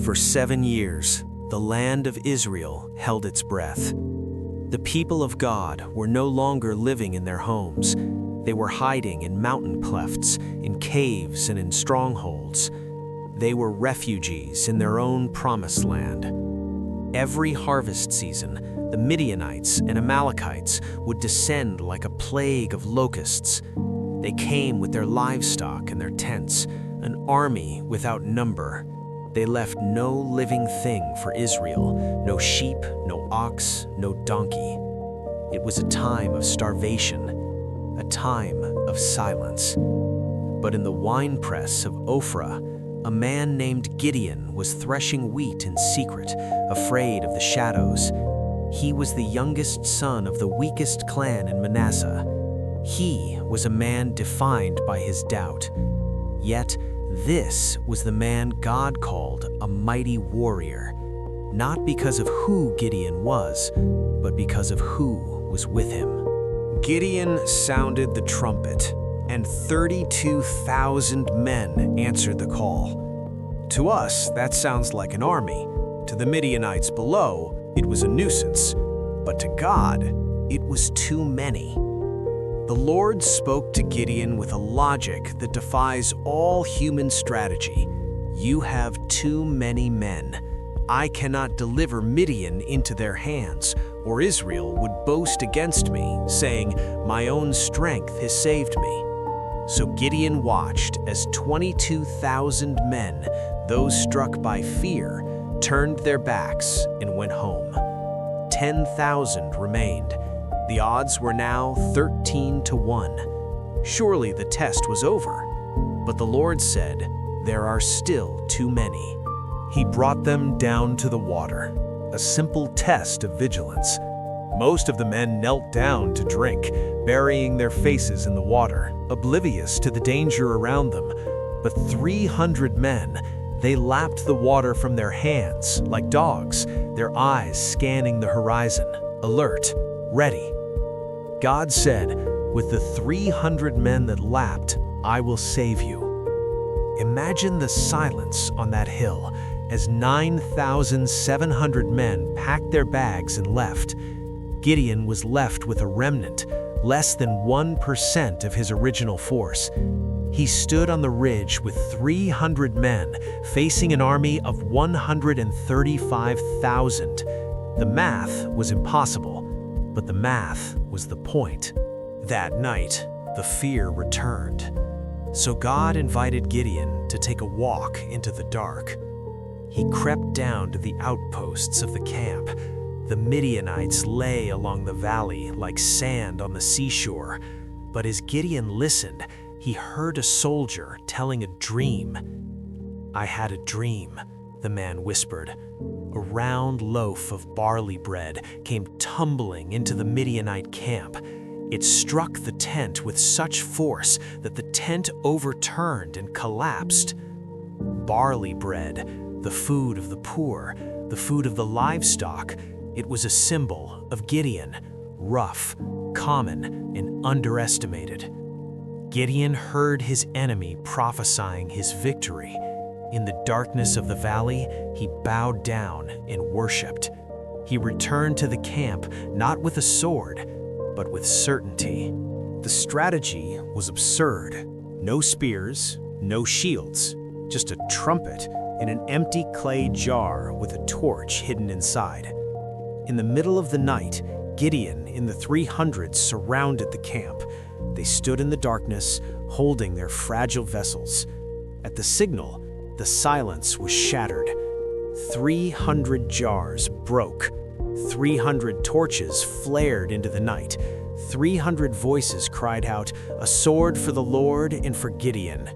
For 7 years, the land of Israel held its breath. The people of God were no longer living in their homes. They were hiding in mountain clefts, in caves, and in strongholds. They were refugees in their own promised land. Every harvest season, the Midianites and Amalekites would descend like a plague of locusts. They came with their livestock and their tents, an army without number. They left no living thing for Israel, no sheep, no ox, no donkey. It was a time of starvation, a time of silence. But in the winepress of Ophrah, a man named Gideon was threshing wheat in secret, afraid of the shadows. He was the youngest son of the weakest clan in Manasseh. He was a man defined by his doubt. Yet, this was the man God called a mighty warrior, not because of who Gideon was, but because of who was with him. Gideon sounded the trumpet, and 32,000 men answered the call. To us, that sounds like an army. To the Midianites below, it was a nuisance. But to God, it was too many. The Lord spoke to Gideon with a logic that defies all human strategy. You have too many men. I cannot deliver Midian into their hands, or Israel would boast against me, saying, "My own strength has saved me." So Gideon watched as 22,000 men, those struck by fear, turned their backs and went home. 10,000 remained. The odds were now 13-1. Surely the test was over. But the Lord said, "There are still too many." He brought them down to the water, a simple test of vigilance. Most of the men knelt down to drink, burying their faces in the water, oblivious to the danger around them. But 300 men, they lapped the water from their hands like dogs, their eyes scanning the horizon, alert, ready. God said, "With the 300 men that lapped, I will save you." Imagine the silence on that hill as 9,700 men packed their bags and left. Gideon was left with a remnant, less than 1% of his original force. He stood on the ridge with 300 men, facing an army of 135,000. The math was impossible, but the math was the point. That night, the fear returned. So God invited Gideon to take a walk into the dark. He crept down to the outposts of the camp. The Midianites lay along the valley like sand on the seashore. But as Gideon listened, he heard a soldier telling a dream. "I had a dream," the man whispered. A round loaf of barley bread came tumbling into the Midianite camp. It struck the tent with such force that the tent overturned and collapsed. Barley bread, the food of the poor, the food of the livestock, it was a symbol of Gideon, rough, common, and underestimated. Gideon heard his enemy prophesying his victory. In the darkness of the valley, he bowed down and worshipped. He returned to the camp not with a sword, but with certainty. The strategy was absurd. No spears, no shields, just a trumpet in an empty clay jar with a torch hidden inside. In the middle of the night, Gideon and the 300 surrounded the camp. They stood in the darkness, holding their fragile vessels. At the signal, the silence was shattered. 300 jars broke. 300 torches flared into the night. 300 voices cried out, "A sword for the Lord and for Gideon."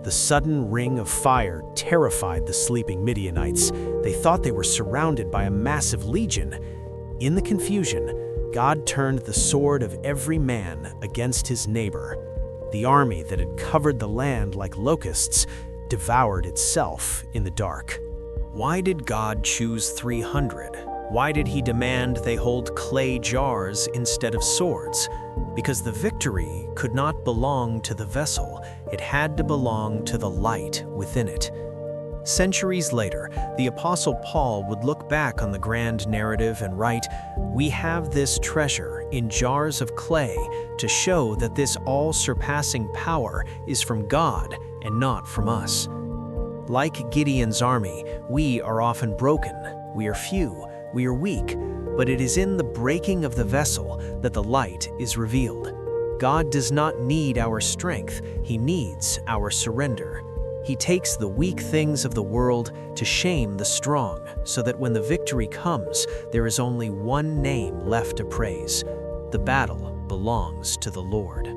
The sudden ring of fire terrified the sleeping Midianites. They thought they were surrounded by a massive legion. In the confusion, God turned the sword of every man against his neighbor. The army that had covered the land like locusts devoured itself in the dark. Why did God choose 300? Why did he demand they hold clay jars instead of swords? Because the victory could not belong to the vessel, it had to belong to the light within it. Centuries later, the Apostle Paul would look back on the grand narrative and write, "We have this treasure in jars of clay to show that this all-surpassing power is from God and not from us." Like Gideon's army, we are often broken, we are few, we are weak, but it is in the breaking of the vessel that the light is revealed. God does not need our strength, He needs our surrender. He takes the weak things of the world to shame the strong, so that when the victory comes, there is only one name left to praise. The battle belongs to the Lord.